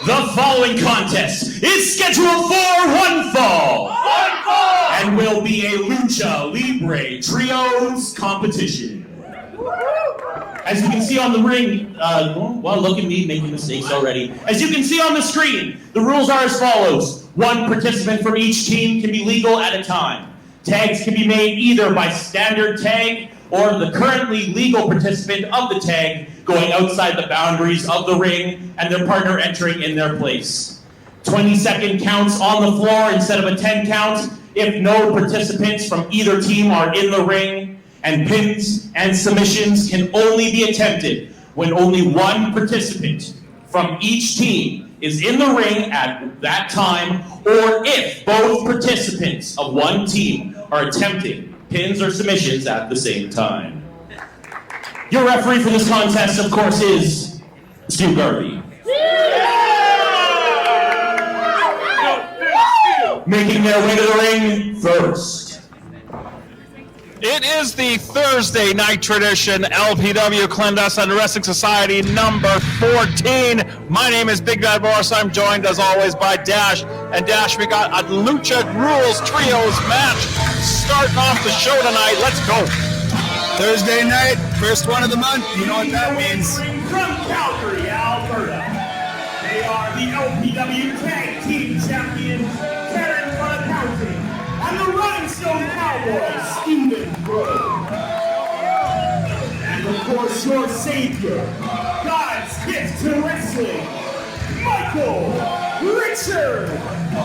The following contest is scheduled for one fall. And will be a Lucha Libre Trios competition. As you can see on the ring, well, look at me making mistakes already. As you can see on the screen, the rules are as follows. One participant from each team can be legal at a time. Tags can be made either by standard tag or the currently legal participant of the tag going outside the boundaries of the ring and their partner entering in their place. 20-second counts on the floor instead of a 10 count if no participants from either team are in the ring, and pins and submissions can only be attempted when only one participant from each team is in the ring at that time, or if both participants of one team are attempting pins or submissions at the same time. Your referee for this contest, of course, is Stu Garvey. Making their way to the ring first. It is the Thursday night tradition, LPW Clandestine Wrestling Society number 14. My name is Big Bad Boris. I'm joined as always by Dash. And Dash, we got a Lucha Rules Trios match starting off the show tonight. Let's go. Thursday night, first one of the month. You know what that means. From Calgary, Alberta, they are the LPW Tag Team Champions, Taryn and the Rhinestone Cowboys, Crowe. And of course, your savior, God's gift to wrestling, Richard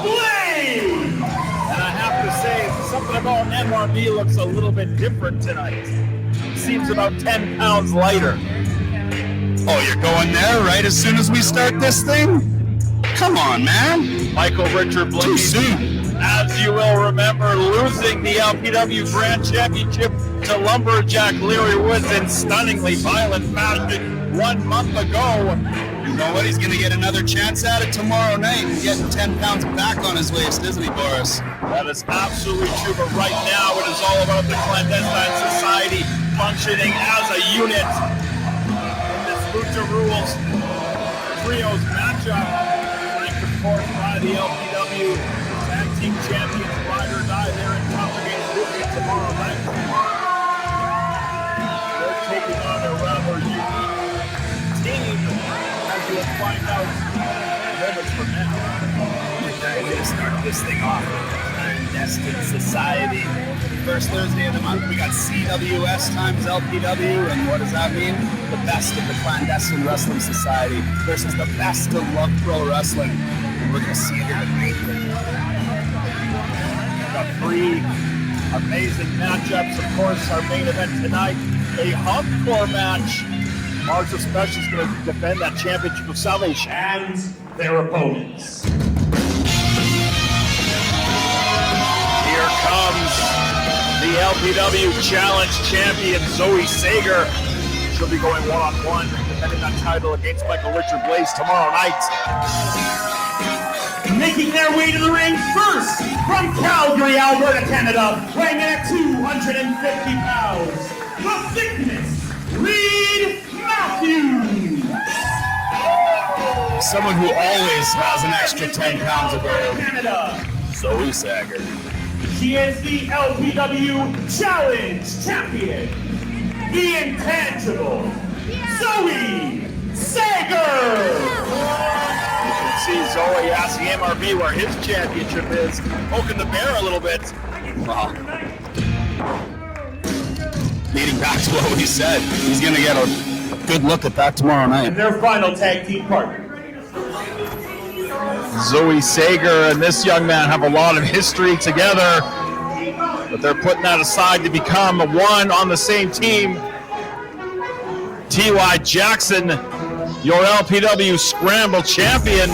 Blais. And I have to say, something about MRB looks a little bit different tonight. Seems about 10 pounds lighter. Oh, you're going there right as soon as we start this thing? Come on, man. Michael Richard Blais. Too soon. As you will remember, losing the LPW Grand Championship to Lumberjack Leary Woods in stunningly violent fashion 1 month ago. You know what? He's going to get another chance at it tomorrow night. He's getting 10 pounds back on his waist, isn't he, Boris? That is absolutely true, but right now it is all about the Clandestine Society functioning as a unit in this Lucha Rules Trios matchup, flanked of course by the LPW Tag Team Champions, Ride or Die. They're in top against Lucha tomorrow night. They're taking on a rather unique team, as you'll find out moments from now. We're going to start this thing off with the Clandestine Society. First Thursday of the month, we got CWS times LPW, and what does that mean? The best of the Clandestine Wrestling Society versus the best of Love Pro Wrestling. And we're going to see it here tonight. Got 3 amazing matchups. Of course, our main event tonight, a hardcore match. Marshall Special is going to defend that championship of salvation. And their opponents. Here comes the LPW Challenge champion, Zoë Sager. She'll be going one-on-one, defending that title against Michael Richard Blais tomorrow night. Making their way to the ring first, from Calgary, Alberta, Canada, weighing in at 250 pounds, the Thickness, Reid Matthews. Someone who always has an extra 10 pounds of weight. Canada, Zoë Sager. she is the LPW Challenge Champion, the intangible Zoë Sager. See Zoe asking MRB where his championship is, poking the bear a little bit. Wow. Leading back to what we said, he's going to get a good look at that tomorrow night. And their final tag team partner. Zoë Sager and this young man have a lot of history together, but they're putting that aside to become one on the same team. T.Y. Jackson, your LPW Scramble champion,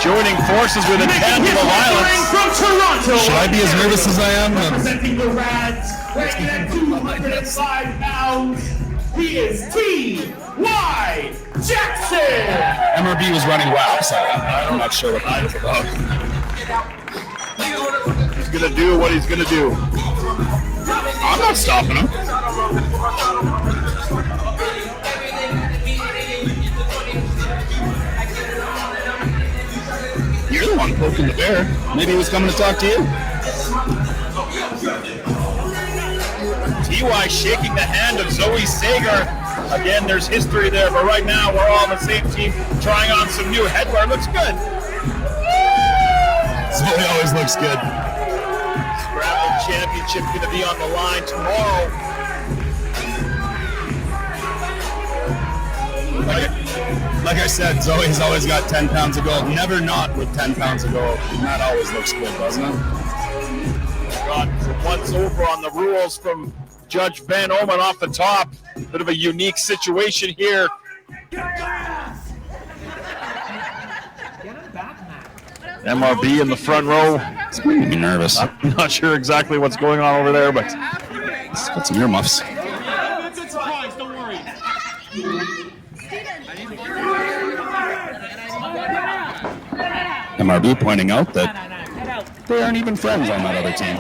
joining forces with intangible violence. From Toronto, Should I be as nervous as I am? representing the Rads, weighing in at 205 pounds, he is T.Y. Jackson. MRB was running WAP, so I'm not sure what that was about. He's going to do what he's going to do. I'm not stopping him. poking the bear. Maybe he was coming to talk to you. TY shaking the hand of Zoë Sager. Again, there's history there, but right now we're all on the same team, trying on some new headwear. Looks good. Zoe always looks good. Scrabble Championship going to be on the line tomorrow. Like I said, Zoe's always got 10 pounds of gold. Never not with 10 pounds of gold. And that always looks good, doesn't it? Got once over on the rules from Judge Ben Oman off the top. Bit of a unique situation here. MRB in the front row. It's making me nervous. I'm not sure exactly what's going on over there, but it's got some earmuffs. It's a surprise, don't worry. MRB pointing out that they aren't even friends on that other team.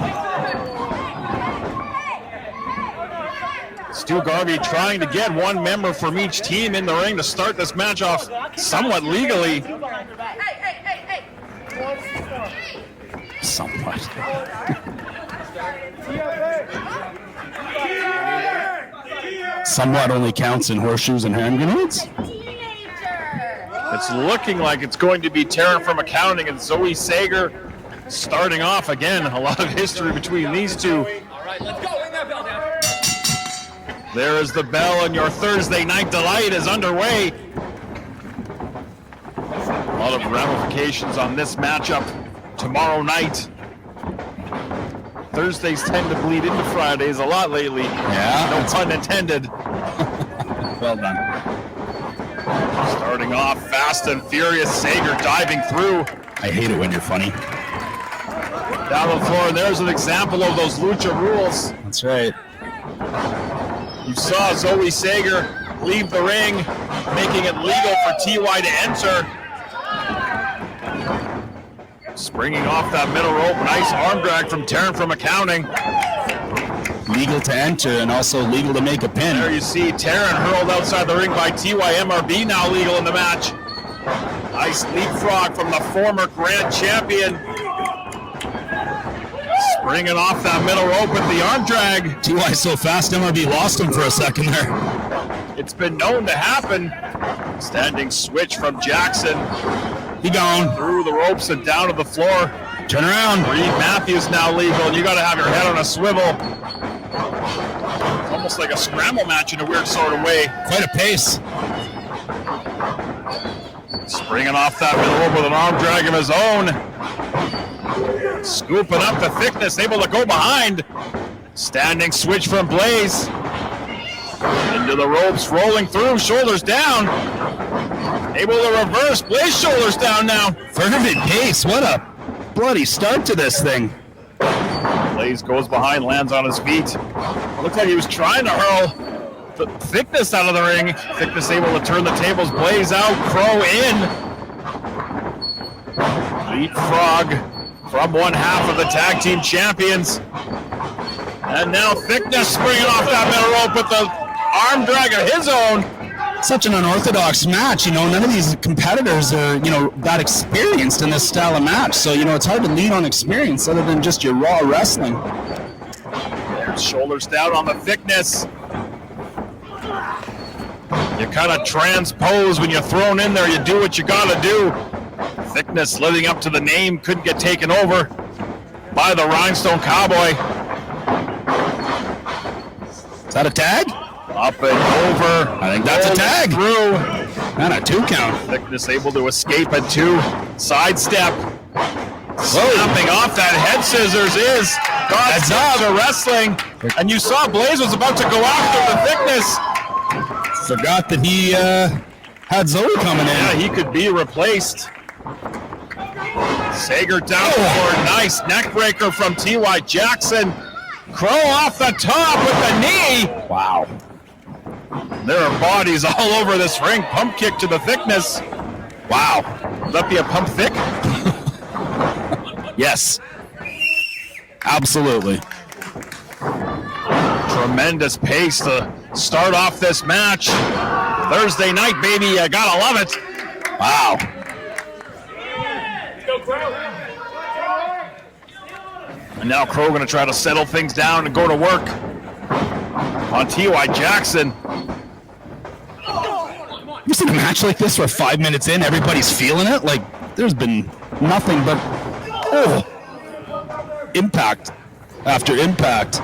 Stu Garvey trying to get one member from each team in the ring to start this match off somewhat legally. Somewhat. Somewhat only counts in horseshoes and hand grenades. It's looking like it's going to be Taryn from accounting and Zoë Sager starting off again. A lot of history between these two. There is the bell, and your Thursday night delight is underway. A lot of ramifications on this matchup tomorrow night. Thursdays tend to bleed into Fridays a lot lately. Yeah. No pun intended. Well done. Starting off fast and furious, Sager diving through. I hate it when you're funny. Down the floor, and there's an example of those lucha rules. That's right. You saw Zoë Sager leave the ring, making it legal for TY to enter. Springing off that middle rope, nice arm drag from Taryn from accounting. Legal to enter and also legal to make a pin. There you see Taryn hurled outside the ring by TY. MRB now legal in the match. Nice leapfrog from the former grand champion. Springing off that middle rope with the arm drag. TY so fast, MRB lost him for a second there. It's been known to happen. Standing switch from Jackson. He gone. Through the ropes and down to the floor. Turn around. Reid Matthews now legal, and you got to have your head on a swivel. It's almost like a scramble match in a weird sort of way. Quite a pace. Springing off that middle rope with an arm drag of his own. Scooping up the thickness, able to go behind. Standing switch from Blais. Into the ropes, rolling through, shoulders down. Able to reverse, Blais shoulders down now. Fervent pace, what a bloody start to this thing. Blais goes behind, lands on his feet. Looks like he was trying to hurl the thickness out of the ring. Thickness able to turn the tables. Blais out, Crowe in. Leapfrog from one half of the tag team champions. And now Thickness springing off that middle rope with the arm drag of his own. Such an unorthodox match, none of these competitors are, that experienced in this style of match. So, it's hard to lean on experience other than just your raw wrestling. There's shoulders down on the Thickness. You kind of transpose when you're thrown in there. You do what you got to do. Thickness living up to the name, couldn't get taken over by the Rhinestone Cowboy. Is that a tag? Up and over. I think that's a tag. Through. And a 2 count. Thickness able to escape at 2. Sidestep. Snapping off that head scissors is God's of wrestling. And you saw Blais was about to go after the Thickness. Forgot that he had Zoe coming in. Yeah, he could be replaced. Sager down for a nice neck breaker from T.Y. Jackson. Crowe off the top with the knee. Wow. There are bodies all over this ring. Pump kick to the Thickness. Wow. Would that be a pump thick? Yes. Absolutely. Tremendous pace to start off this match. Thursday night, baby. You gotta love it. Wow. Go, Crowe. And now Crowe going to try to settle things down and go to work on T.Y. Jackson. You seen a match like this where 5 minutes in, everybody's feeling it? Like, there's been nothing but impact after impact.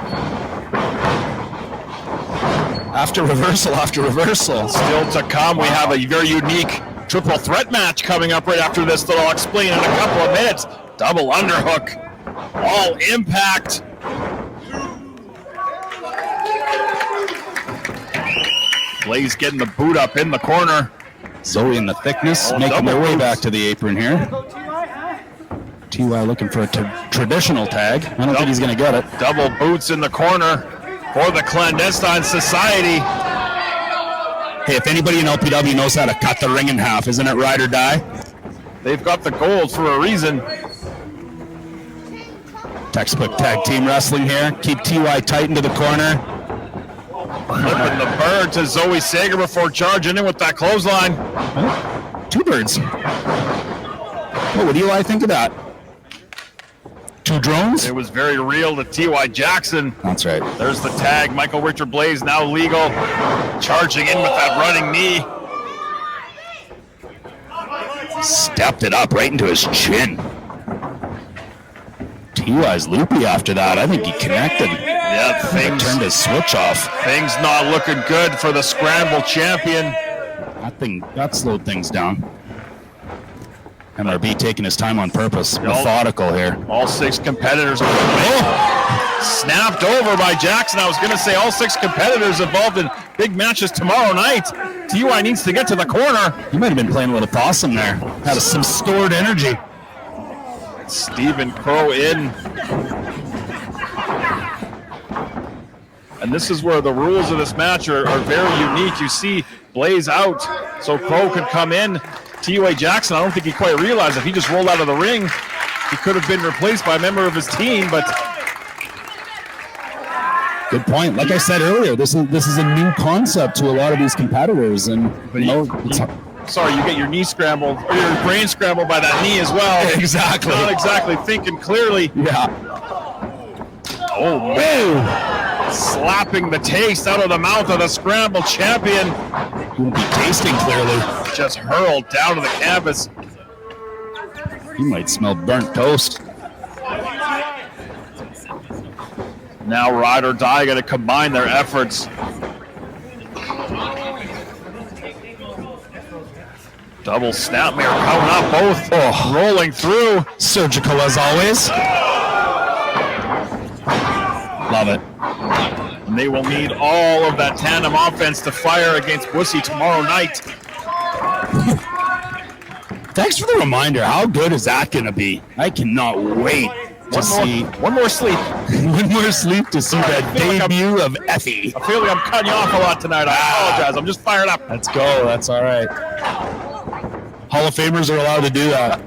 After reversal after reversal. Still to come, we have a very unique triple threat match coming up right after this that I'll explain in a couple of minutes. Double underhook. All impact. Blais getting the boot up in the corner. Zoe in the thickness, making their way back to the apron here. T.Y. looking for a traditional tag. I don't think he's going to get it. Double boots in the corner for the Clandestine Society. Hey, if anybody in LPW knows how to cut the ring in half, isn't it ride or die? They've got the gold for a reason. Textbook tag team wrestling here. Keep T.Y. tight into the corner. Flipping the bird to Zoë Sager before charging in with that clothesline. Two birds. What do Eli think of that? Two drones? It was very real to T.Y. Jackson. That's right. There's the tag. Michael Richard Blais now legal. Charging in with that running knee. Stepped it up right into his chin. T.Y.'s loopy after that. I think he connected. Yeah, things turned his switch off. Things not looking good for the Scramble champion. That slowed things down. MRB taking his time on purpose. Methodical here. All 6 competitors snapped over by Jackson. I was going to say all 6 competitors involved in big matches tomorrow night. T.Y. needs to get to the corner. He might have been playing a little possum there. Had some stored energy. Stephen Crowe in. And this is where the rules of this match are very unique. You see Blais out, so Crowe could come in. T.Y. Jackson, I don't think he quite realized if he just rolled out of the ring, he could have been replaced by a member of his team, but... Good point. Like I said earlier, this is a new concept to a lot of these competitors, and sorry, you get your knee scrambled, or your brain scrambled by that knee as well. Exactly. Not exactly thinking clearly. Yeah. Oh, man. Slapping the taste out of the mouth of the Scramble champion. He won't be tasting clearly. Just hurled down to the canvas. He might smell burnt toast. Now Ride or Die going to combine their efforts. Double snapmare coming up, both rolling through. Surgical as always. Love it. And they will need all of that tandem offense to fire against Wussy tomorrow night. Thanks for the reminder. How good is that going to be? I cannot wait to see. One more sleep. One more sleep to see that debut of Effie. I feel like I'm cutting you off a lot tonight. I apologize. I'm just fired up. Let's go. That's all right. Hall of Famers are allowed to do that.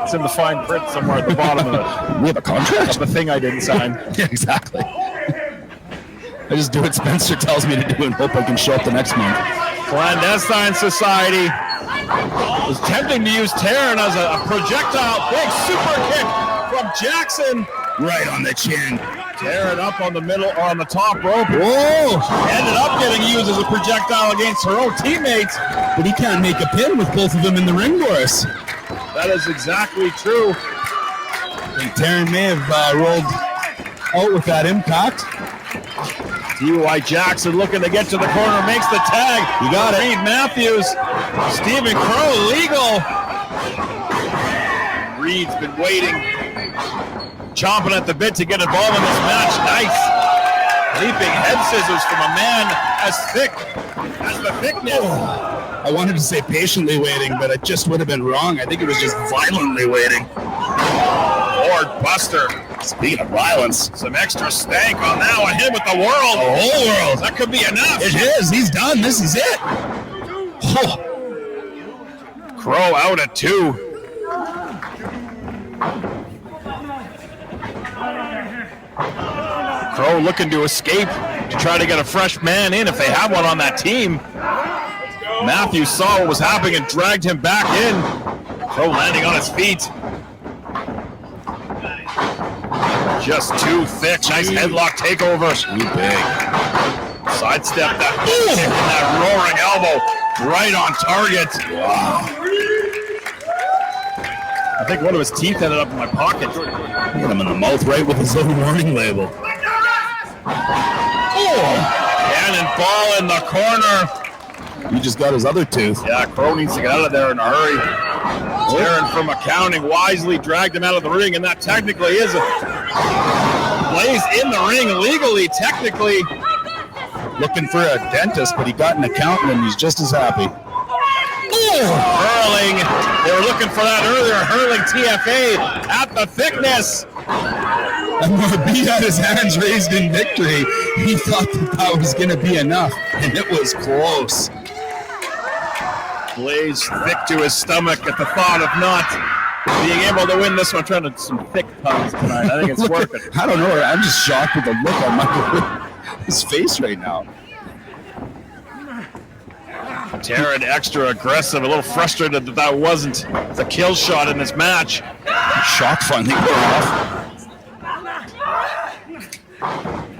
It's in the fine print somewhere at the bottom of it. We have a contract? Of the thing I didn't sign. Yeah, exactly. I just do what Spencer tells me to do and hope I can show up the next month. Clandestine Society was attempting to use Taryn as a projectile. Big super kick from Jackson. Right on the chin. Taryn up on the middle, or on the top rope. Whoa! Ended up getting used as a projectile against her own teammates. But he can't make a pin with both of them in the ring, Boris. That is exactly true. I think Taryn may have rolled out with that impact. T.Y. Jackson looking to get to the corner, makes the tag. You got it. Reid Matthews, Stephen Crowe legal. Reid's been waiting, chomping at the bit to get involved in this match. Nice. Leaping head scissors from a man as thick as the thickness. I wanted to say patiently waiting, but it just would have been wrong. I think it was just violently waiting. Board buster. Speaking of violence, some extra stank on that one. Hit with the world. The whole world. That could be enough. It is. He's done. This is it. Oh. Crowe out at 2. Crowe looking to escape to try to get a fresh man in if they have one on that team. Matthews saw what was happening and dragged him back in. Crowe landing on his feet. Just too thick. Nice headlock takeover. Too big. Sidestep that. Ooh, that roaring elbow right on target. Wow. I think one of his teeth ended up in my pocket. Hit him in the mouth right with his own warning label. Cannonball in the corner. He just got his other tooth. Yeah, Crowe needs to get out of there in a hurry. Taryn from accounting wisely dragged him out of the ring, and that technically is a Blais in the ring legally, technically. Looking for a dentist, but he got an accountant, and he's just as happy. Hurling. They were looking for that earlier. Hurling TFA at the thickness. MRB had his hands raised in victory. He thought that was going to be enough, and it was close. Blais thick to his stomach at the thought of not being able to win this one. I'm trying to some thick puns tonight. I think it's working. I don't know. I'm just shocked with the look on his face right now. Taryn extra aggressive, a little frustrated that wasn't the kill shot in this match. Shock finally went off.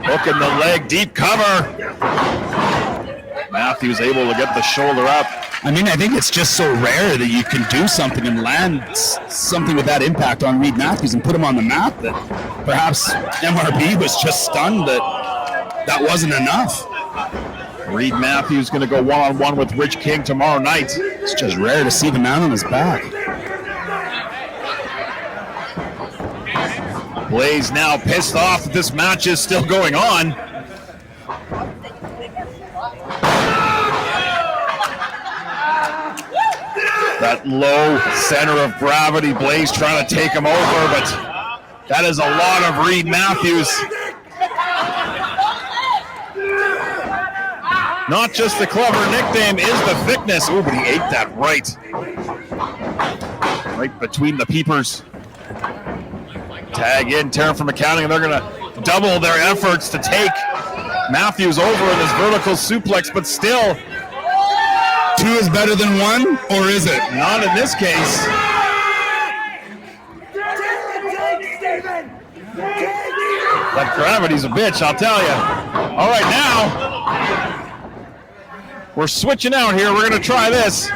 Hook in the leg, deep cover. Matthews able to get the shoulder up. I mean, I think it's just so rare that you can do something and land something with that impact on Reid Matthews and put him on the map that perhaps MRB was just stunned that wasn't enough. Reid Matthews going to go one-on-one with Rich King tomorrow night. It's just rare to see the man on his back. Blais now pissed off that this match is still going on. That low center of gravity, Blais trying to take him over, but that is a lot of Reid Matthews. Not just the clever nickname, is the thickness. Ooh, but he ate that right. Right between the peepers. Tag in, Taryn from accounting, and they're going to double their efforts to take Matthews over in this vertical suplex, but still. 2 is better than 1, or is it? Not in this case. That gravity's a bitch, I'll tell you. All right, now. We're switching out here. We're going to try this.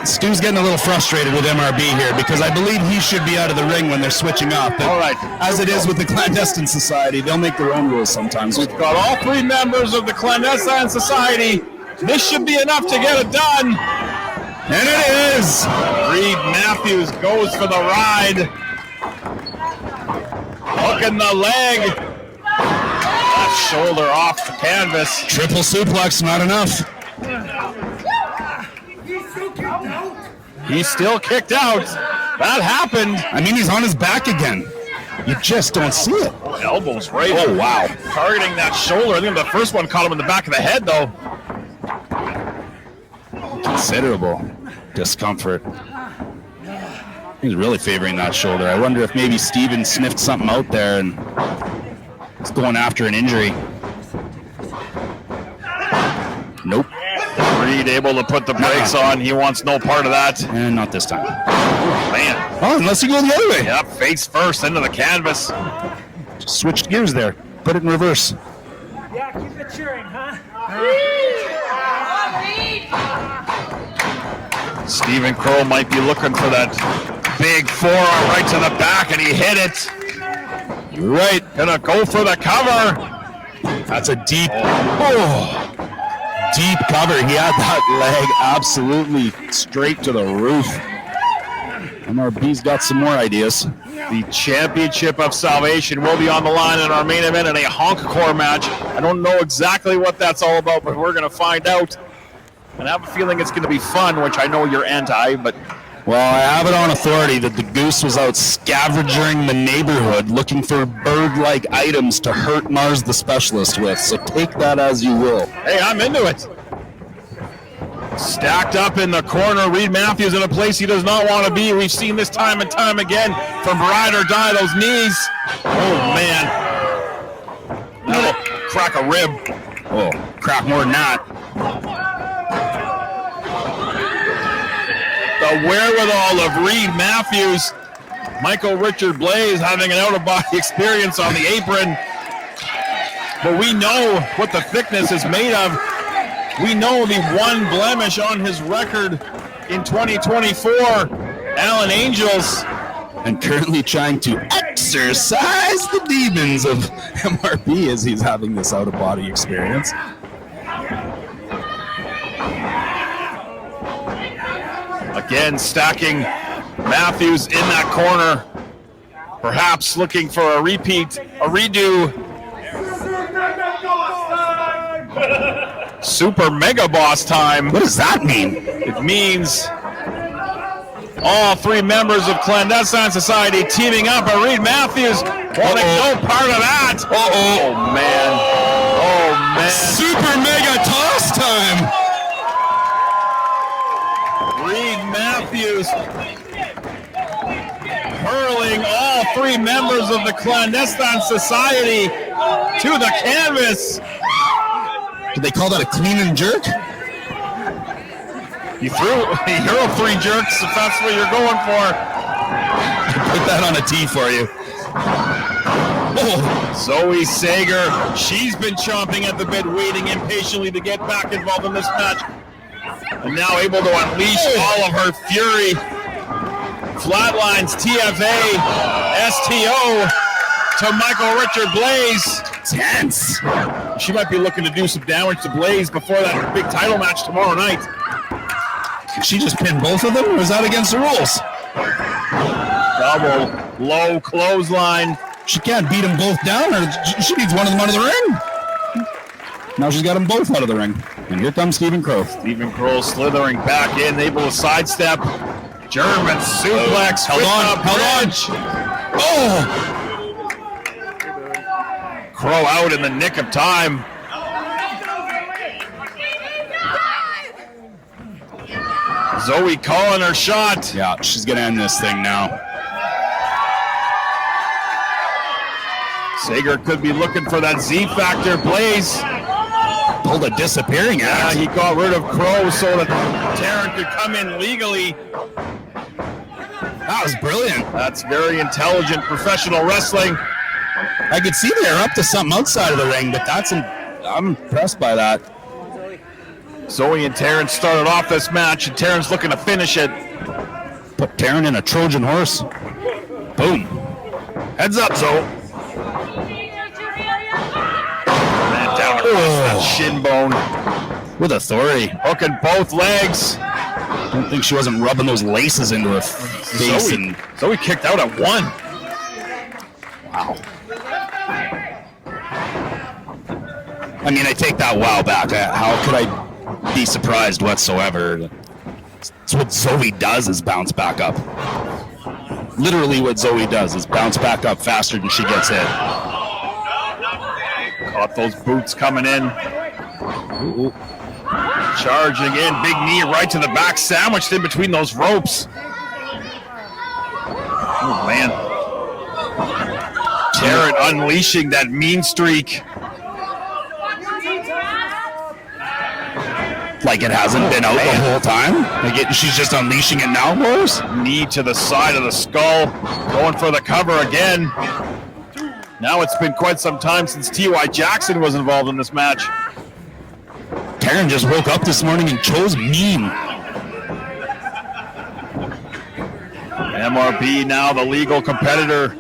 Stu's getting a little frustrated with MRB here because I believe he should be out of the ring when they're switching up. But all right. As it is with the Clandestine Society, they'll make their own rules sometimes. We've got all 3 members of the Clandestine Society. This should be enough to get it done. And it is. Reid Matthews goes for the ride. Hook in the leg. That shoulder off the canvas. Triple suplex, not enough. He's still kicked out. That happened. I mean, he's on his back again. You just don't see it. Elbows right. Oh, wow. Targeting that shoulder. I think the first one caught him in the back of the head, though. Considerable discomfort. He's really favoring that shoulder. I wonder if maybe Steven sniffed something out there and is going after an injury. Nope. Reid able to put the brakes on. He wants no part of that. And not this time. Oh, man. Oh, unless you go the other way. Yep, face first into the canvas. Just switched gears there. Put it in reverse. Yeah, keep it cheering, huh? Stephen Crowe might be looking for that big forearm right to the back, and he hit it. You're right. Gonna go for the cover. That's a deep, deep cover. He had that leg absolutely straight to the roof. MRB's got some more ideas. The Championship of Salvation will be on the line in our main event in a Honkcore match. I don't know exactly what that's all about, but we're going to find out. And I have a feeling it's going to be fun, which I know you're anti, but... Well, I have it on authority that the Goose was out scavenging the neighborhood looking for bird-like items to hurt Mars the Specialist with, so take that as you will. Hey, I'm into it. Stacked up in the corner, Reid Matthews in a place he does not want to be. We've seen this time and time again from ride or die, those knees. Oh, man. That'll crack a rib. Oh, crack more than that. The wherewithal of Reid Matthews Michael Richard Blais having an out-of-body experience on the apron. But we know what the thickness is made of. We know the one blemish on his record in 2024, Alan Angels. And currently trying to exercise the demons of MRB as he's having this out-of-body experience. Again, stacking Matthews in that corner. Perhaps looking for a repeat, a redo. Super Mega Boss time. What does that mean? It means all three members of Clandestine Society teaming up. But Reid Matthews wanting no part of that. Oh, man. Oh, man. Super Mega Toss time. Reid Matthews hurling all three members of the Clandestine Society to the canvas. Did they call that a clean and jerk? He hurled three jerks, if that's what you're going for. Put that on a tee for you. Oh. Zoë Sager, she's been chomping at the bit, waiting impatiently to get back involved in this match. And now able to unleash all of her fury. Flatlines TFA, STO to Michael Richard Blais. Tense. She might be looking to do some damage to Blais before that big title match tomorrow night. Did she just pin both of them, or is that against the rules? Double low clothesline. She can't beat them both down, or she needs one of them out of the ring. Now she's got them both out of the ring. And here comes Crowe. Stephen Crowe slithering back in, able to sidestep. German suplex. Hold on. Oh! Crowe out in the nick of time. Zoe calling her shot. Yeah, she's going to end this thing now. Sager could be looking for that Z factor. Blais pulled a disappearing act. Yeah, he got rid of Crowe so that Taryn could come in legally. That was brilliant. That's very intelligent professional wrestling. I could see they're up to something outside of the ring, but I'm impressed by that. Zoe and Taryn started off this match, and Taryn's looking to finish it. Put Taryn in a Trojan horse. Boom. Heads up, Zoe. Man, down across that shin bone. With authority. Hooking both legs. Don't think she wasn't rubbing those laces into her face. Zoe kicked out at one. Wow. I mean, I take that wow back. How could I be surprised whatsoever? That's what Zoe does, is bounce back up. Literally what Zoe does is bounce back up faster than she gets hit. Caught those boots coming in. Ooh. Charging in, big knee right to the back, sandwiched in between those ropes. Oh, man. Taryn unleashing that mean streak. Like it hasn't been out the whole time? Like she's just unleashing it now, boys? Knee to the side of the skull. Going for the cover again. Now it's been quite some time since T.Y. Jackson was involved in this match. Taryn just woke up this morning and chose mean. MRB now the legal competitor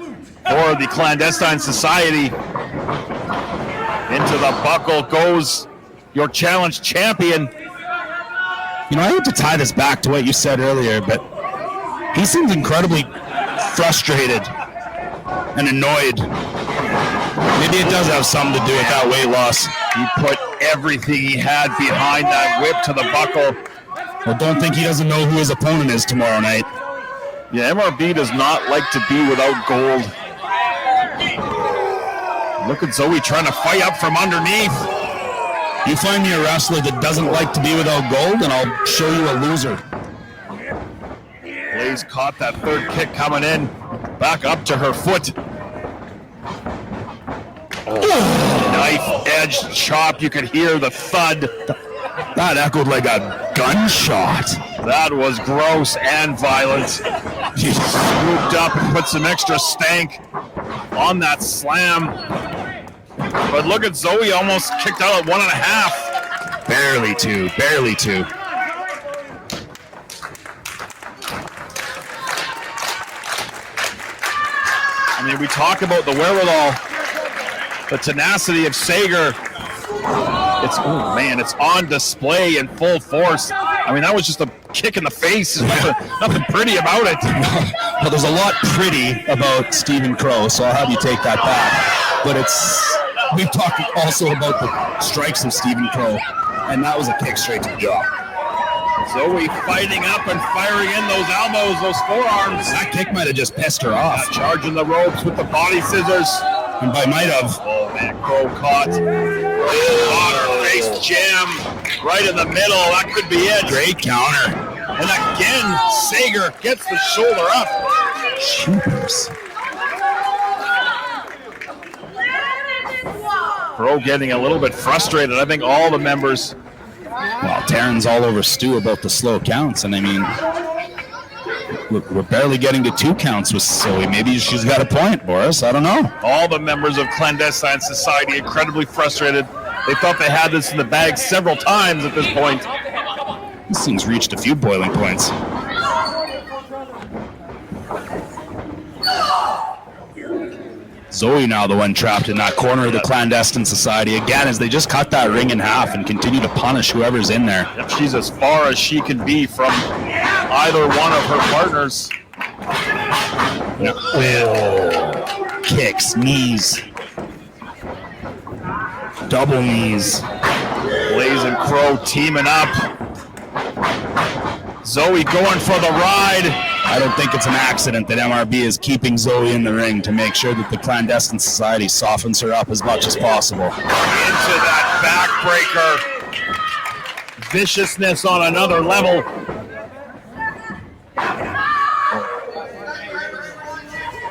for the Clandestine Society. Into the buckle goes your challenge champion. You know, I hate to tie this back to what you said earlier, but he seems incredibly frustrated and annoyed. Maybe it does have something to do with that weight loss. He put everything he had behind that whip to the buckle. Well, don't think he doesn't know who his opponent is tomorrow night. Yeah, MRB does not like to be without gold. Look at Zoe trying to fight up from underneath. You find me a wrestler that doesn't like to be without gold, and I'll show you a loser. Blais caught that third kick coming in. Back up to her foot. Knife-edged chop. You could hear the thud. That echoed like a gunshot. That was gross and violent. Swooped up and put some extra stank on that slam. But look at Zoe, almost kicked out at 1.5. Barely two. I mean, we talk about the wherewithal, the tenacity of Sager. It's on display in full force. I mean, that was just a kick in the face. There's nothing pretty about it. Well, there's a lot pretty about Stephen Crowe, so I'll have you take that back. But we've talked also about the strikes of Stephen Crowe, and that was a kick straight to the jaw. Zoe fighting up and firing in those elbows, those forearms. That kick might have just pissed her off. Charging the ropes with the body scissors. And by might have. Oh man, Crowe caught her face jam right in the middle. That could be it. Great counter. And again, Sager gets the shoulder up. Shooters. Crowe getting a little bit frustrated. I think all the members. Well, Taryn's all over Stu about the slow counts, and I mean, we're barely getting to 2 counts with Zoe. Maybe she's got a point, Boris. I don't know. All the members of Clandestine Society incredibly frustrated. They thought they had this in the bag several times at this point. This thing's reached a few boiling points. Zoe now the one trapped in that corner of the Clandestine Society again as they just cut that ring in half and continue to punish whoever's in there. Yep, she's as far as she can be from either one of her partners. Oh. Kicks, knees, double knees. Blais and Crowe teaming up. Zoe going for the ride. I don't think it's an accident that MRB is keeping Zoe in the ring to make sure that the Clandestine Society softens her up as much as possible. Into that backbreaker. Viciousness on another level.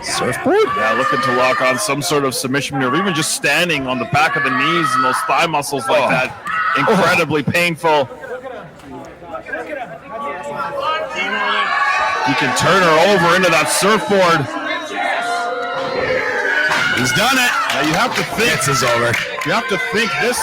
Surfboard? Yeah, looking to lock on some sort of submission maneuver, even just standing on the back of the knees and those thigh muscles like that. Incredibly painful. You can turn her over into that surfboard. He's done it. Now you have to think. This is over. You have to think this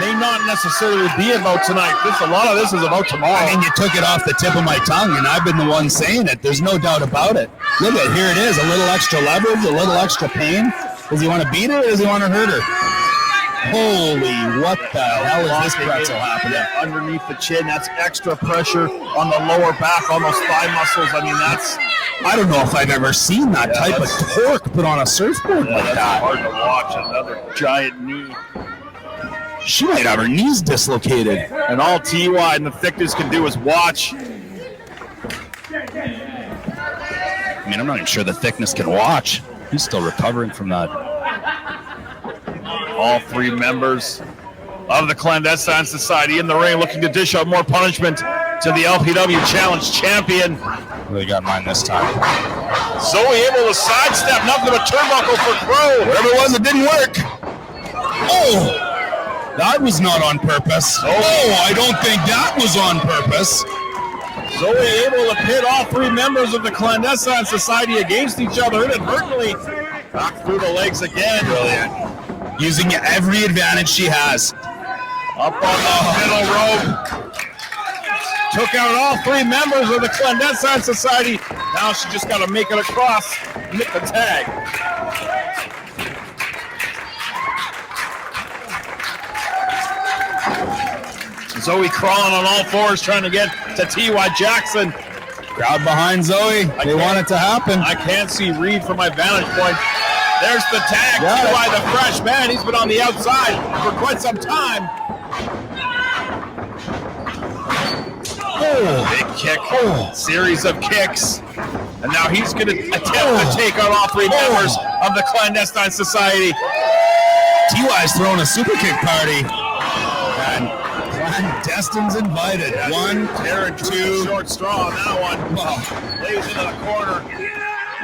may not necessarily be about tonight. A lot of this is about tomorrow. I mean, you took it off the tip of my tongue, and I've been the one saying it. There's no doubt about it. Look at here it is. A little extra leverage, a little extra pain. Does he want to beat her or does he want to hurt her? Holy, what the hell is this pretzel happening? Underneath the chin, that's extra pressure on the lower back, on those thigh muscles. I mean, I don't know if I've ever seen that type of torque put on a surfboard like that. Hard to watch. Another giant knee. She might have her knees dislocated. And all TY and the Thickness can do is watch. I mean, I'm not even sure the Thickness can watch. He's still recovering from that. All 3 members of the Clandestine Society in the ring looking to dish out more punishment to the LPW Challenge champion. Really got mine this time. Zoe able to sidestep, nothing but turnbuckle for Crowe. Whatever it was, it didn't work. Oh, that was not on purpose. Oh, I don't think that was on purpose. Zoe able to pit all 3 members of the Clandestine Society against each other inadvertently. Back through the legs again. Brilliant. Using every advantage she has. Up on the middle rope. Took out all 3 members of the Clandestine Society. Now she just got to make it across, hit the tag. Zoe crawling on all 4s, trying to get to T.Y. Jackson. Crowd behind Zoe. They want it to happen. I can't see Reid from my vantage point. There's the tag. T.Y. the fresh man. He's been on the outside for quite some time. Oh. Big kick. Oh. Series of kicks. And now he's going to attempt to take out all 3 members of the Clandestine Society. T.Y.'s throwing a super kick party. And Clandestine's invited. 1, Taryn 2. Short straw on that one. Wow. Lays into the corner.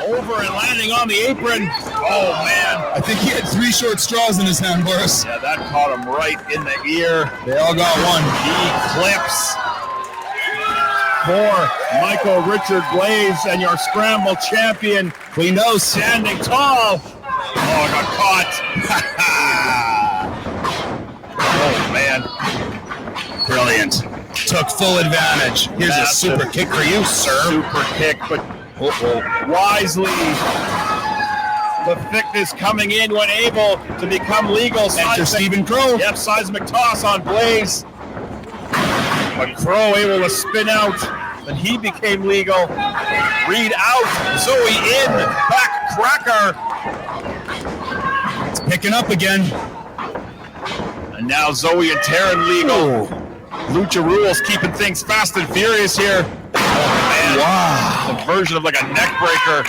Over and landing on the apron. Oh, man. I think he had 3 short straws in his hand, Boris. Yeah, that caught him right in the ear. They all got one. He clips. for Michael Richard Blais and your scramble champion, Clean nose. standing tall. Oh, got caught. Oh, man. Brilliant. Took full advantage. Here's a Massive. super kick for you, sir. Super kick, but wisely. The thickness coming in when able to become legal. Enter Stephen Crowe. Yep, seismic toss on Blais. But Crowe able to spin out, and he became legal. Reid out, Zoe in, back cracker. It's picking up again. And now Zoe and Taryn legal. Lucha rules keeping things fast and furious here. Oh man, Wow. the version of like a neck breaker.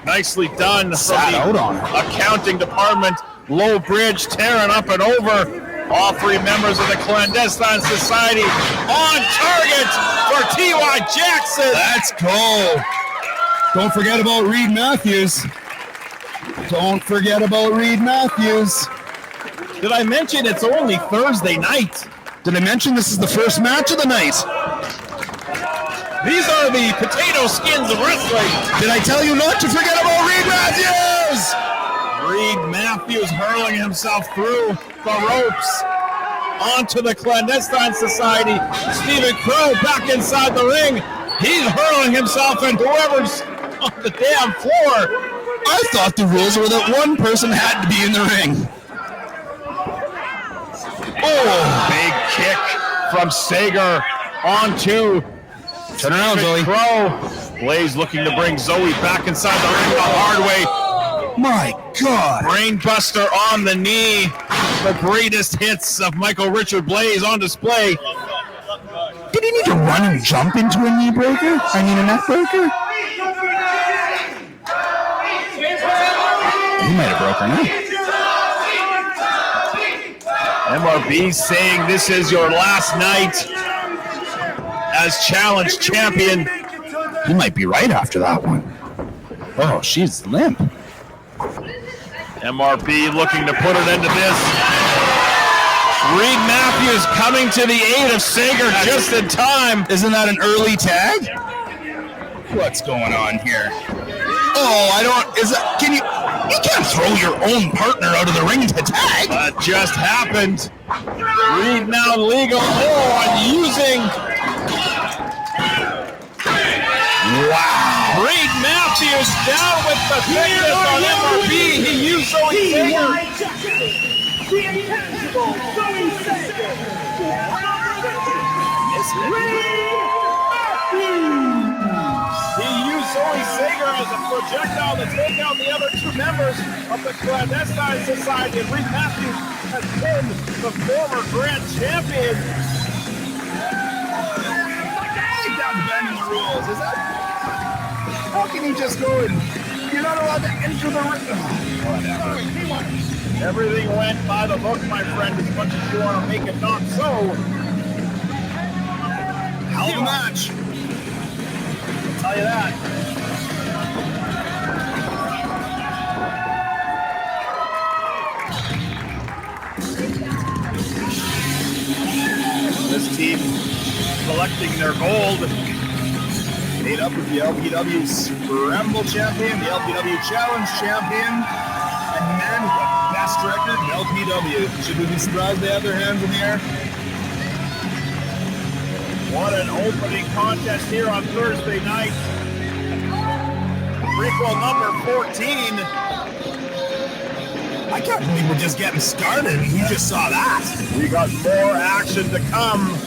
Nicely done Sat from out the on it. accounting department. Low bridge, Taryn up and over. All three members of the Clandestine Society on target for T.Y. Jackson. Let's go. Don't forget about Reid Matthews. Don't forget about Reid Matthews. Did I mention it's only Thursday night? Did I mention this is the first match of the night? These are the potato skins of wrestling. Did I tell you not to forget about Reid Matthews? Reid Matthews hurling himself through the ropes onto the Clandestine Society. Stephen Crowe back inside the ring. He's hurling himself and whoever's on the damn floor. I thought the rules were that one person had to be in the ring. Oh, big kick from Sager onto Turn around, Zoe. Crowe. Blais looking to bring Zoe back inside the ring the hard way. My God. Brainbuster on the knee. The greatest hits of Michael Richard Blais on display. Did he need to run and jump into a knee breaker? A neck breaker? He might have broken it. MRB saying this is your last night as challenge champion. He might be right after that one. Oh, she's limp. MRB looking to put an end to this. Reid Matthews coming to the aid of Sager just in time. Isn't that an early tag? What's going on here? Oh, I don't. Is that? Can you can't throw your own partner out of the ring to tag. That just happened. Reid now legal. Oh, and using. Wow. Reid Matthews down with the thickness on MRB. He used Zoë Sager. The intangible Zoë Sager. He used Zoë Sager as a projectile to take out the other two members of the Clandestine Society. And Reid Matthews has been the former grand champion. He's not bending the rules. Is that? How can you just go and you're not allowed to enter the ring? Oh, whatever. Everything went by the book, my friend, as much as you want to make it not so. Hell of a match. I'll tell you that. This team collecting their gold. Made up with the LPW Scramble Champion, the LPW Challenge Champion, and man with the best record in LPW. Should we be surprised they have their hands in the air? What an opening contest here on Thursday night. Prequel number 14. I can't believe we're just getting started. We just saw that. We got more action to come.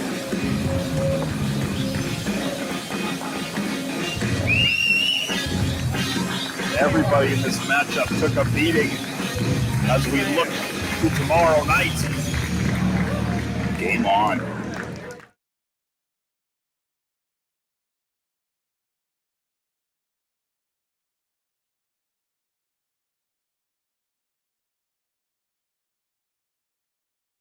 Everybody in this matchup took a beating as we look to tomorrow night. Game on.